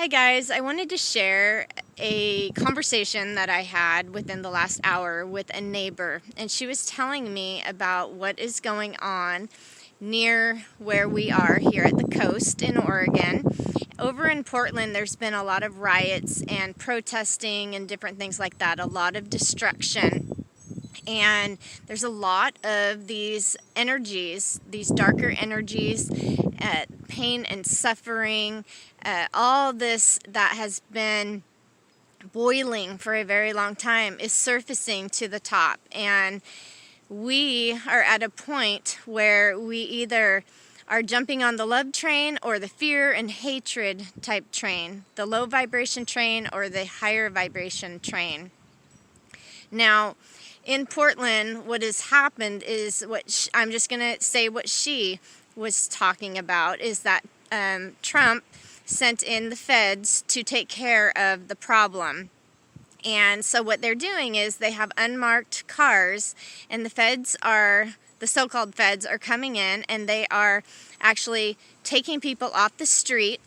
Hi guys, I wanted to share a conversation that I had within the last hour with a neighbor, and she was telling me about what is going on near where we are here at the coast in Oregon. Over in Portland, there's been a lot of riots and protesting and different things like that, a lot of destruction. And there's a lot of these energies, these darker energies, pain and suffering, all this that has been boiling for a very long time is surfacing to the top. And we are at a point where we either are jumping on the love train or the fear and hatred type train, the low vibration train or the higher vibration train. Now, in Portland, what has happened is I'm just going to say what she was talking about, is that Trump sent in the feds to take care of the problem. And so what they're doing is they have unmarked cars, and the so-called feds are coming in, and they are actually taking people off the street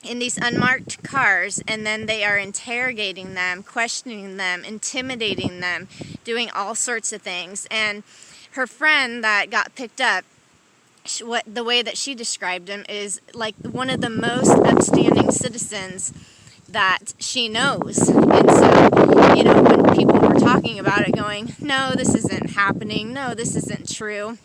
in these unmarked cars, and then they are interrogating them, questioning them, intimidating them, doing all sorts of things. And her friend that got picked up, the way that she described him is like one of the most upstanding citizens that she knows. And so, you know, when people were talking about it going, no, this isn't happening, no, this isn't true,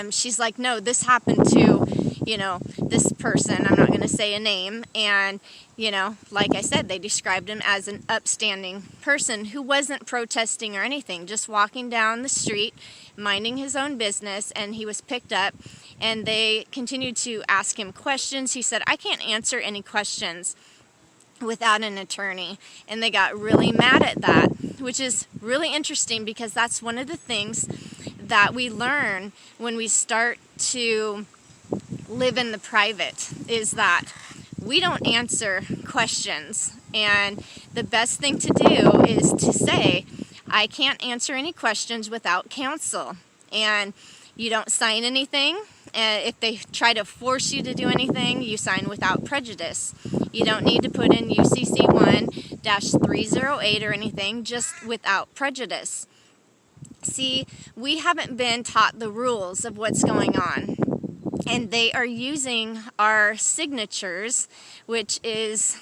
she's like, no, this happened to, you know, this person, I'm not going to say a name, and, you know, like I said, they described him as an upstanding person who wasn't protesting or anything, just walking down the street, minding his own business, and he was picked up, and they continued to ask him questions. He said, I can't answer any questions without an attorney, and they got really mad at that, which is really interesting because that's one of the things that we learn when we start to live in the private, is that we don't answer questions, and the best thing to do is to say, I can't answer any questions without counsel. And you don't sign anything. If they try to force you to do anything, you sign without prejudice. You don't need to put in UCC 1-308 or anything, just without prejudice. See, we haven't been taught the rules of what's going on, and they are using our signatures, which is,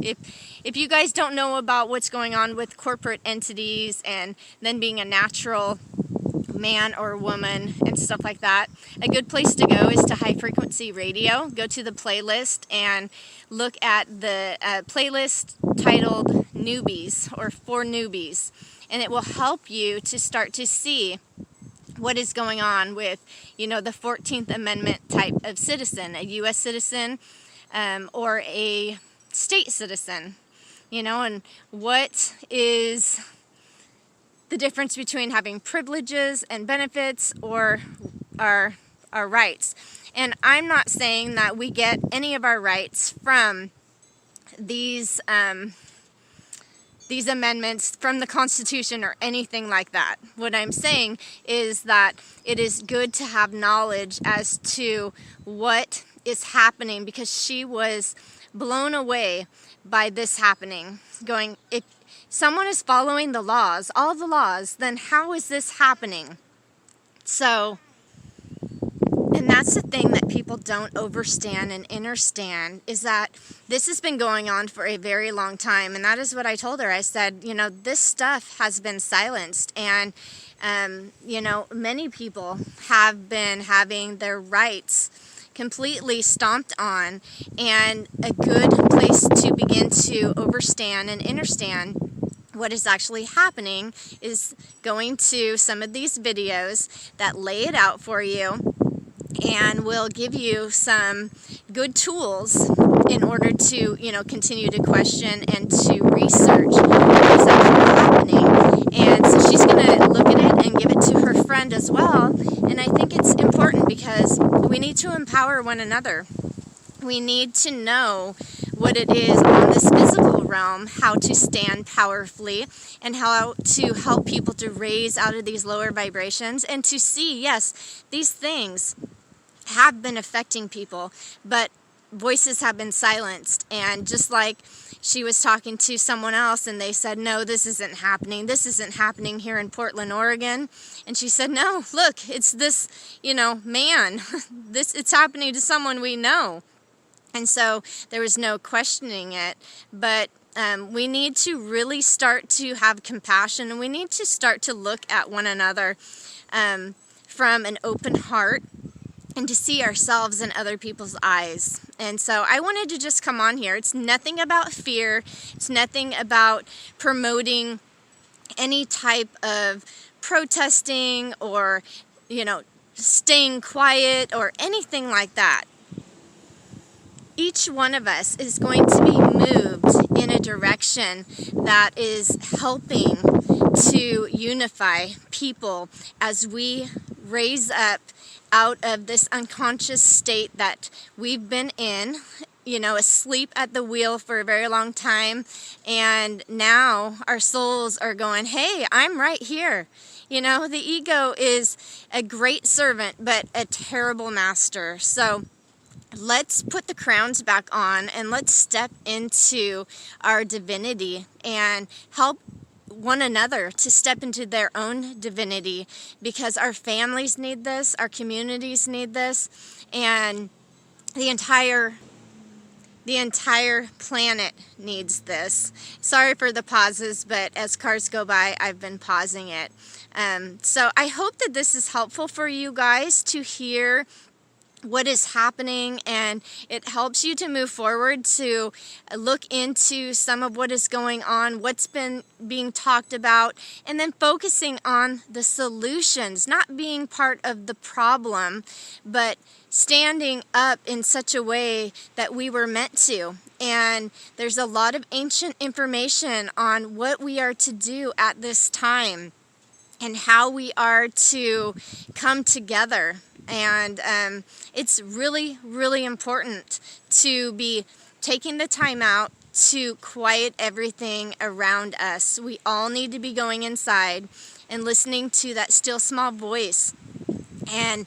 if you guys don't know about what's going on with corporate entities and then being a natural man or woman and stuff like that, a good place to go is to High Frequency Radio. Go to the playlist and look at the playlist titled Newbies, or For Newbies, and it will help you to start to see what is going on with, you know, the 14th Amendment type of citizen, a U.S. citizen or a state citizen, you know, and what is the difference between having privileges and benefits or our rights. And I'm not saying that we get any of our rights from these amendments from the Constitution or anything like that. What I'm saying is that it is good to have knowledge as to what is happening, because she was blown away by this happening, going, if someone is following the laws, all the laws, then how is this happening? So, and that's the thing that people don't overstand and understand, is that this has been going on for a very long time. And that is what I told her. I said, you know, this stuff has been silenced, and you know, many people have been having their rights completely stomped on, and a good place to begin to overstand and understand what is actually happening is going to some of these videos that lay it out for you, and will give you some good tools in order to, you know, continue to question and to research what is actually happening. And so she's going to look at it and give it to her friend as well. And I think it's important because we need to empower one another. We need to know what it is on this physical realm, how to stand powerfully, and how to help people to raise out of these lower vibrations, and to see, yes, these things have been affecting people, but voices have been silenced. And just like she was talking to someone else and they said, no, this isn't happening. This isn't happening here in Portland, Oregon. And she said, no, look, it's this, man. It's happening to someone we know. And so there was no questioning it. But we need to really start to have compassion, and we need to start to look at one another from an open heart, and to see ourselves in other people's eyes. And so I wanted to just come on here. It's nothing about fear. It's nothing about promoting any type of protesting or, staying quiet or anything like that. Each one of us is going to be moved in a direction that is helping to unify people as we raise up out of this unconscious state that we've been in, asleep at the wheel for a very long time. And now our souls are going, hey, I'm right here. The ego is a great servant, but a terrible master. So let's put the crowns back on and let's step into our divinity and help one another to step into their own divinity, because our families need this, our communities need this, and the entire planet needs this. Sorry for the pauses, but as cars go by, I've been pausing it. So I hope that this is helpful for you guys to hear what is happening, and it helps you to move forward, to look into some of what is going on, what's been being talked about, and then focusing on the solutions, not being part of the problem, but standing up in such a way that we were meant to. And there's a lot of ancient information on what we are to do at this time and how we are to come together. And it's really, really important to be taking the time out to quiet everything around us. We all need to be going inside and listening to that still small voice and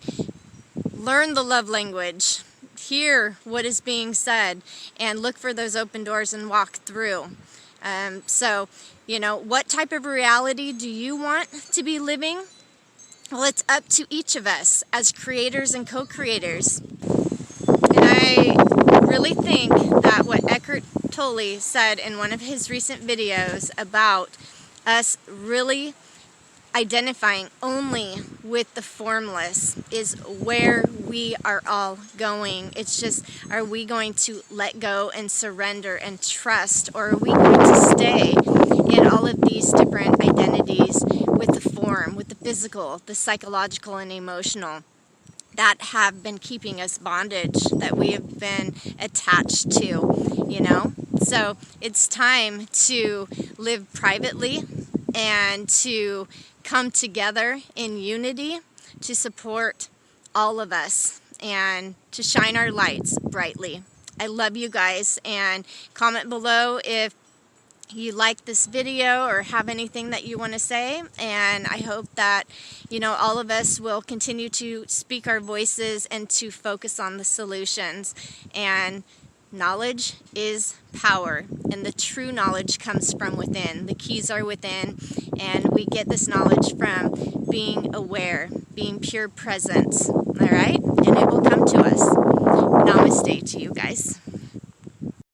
learn the love language, hear what is being said, and look for those open doors and walk through. So, what type of reality do you want to be living? Well, it's up to each of us as creators and co-creators. And I really think that what Eckhart Tolle said in one of his recent videos about us really identifying only with the formless is where we are all going. It's just, are we going to let go and surrender and trust, or are we going to stay in all of these different identities with the form, with the physical, the psychological, and emotional that have been keeping us bondage, that we have been attached to, So it's time to live privately and to come together in unity to support all of us and to shine our lights brightly. I love you guys, and comment below if you like this video or have anything that you want to say. And I hope that all of us will continue to speak our voices and to focus on the solutions. And knowledge is power, and the true knowledge comes from within. The keys are within, and we get this knowledge from being aware, being pure presence. All right, and it will come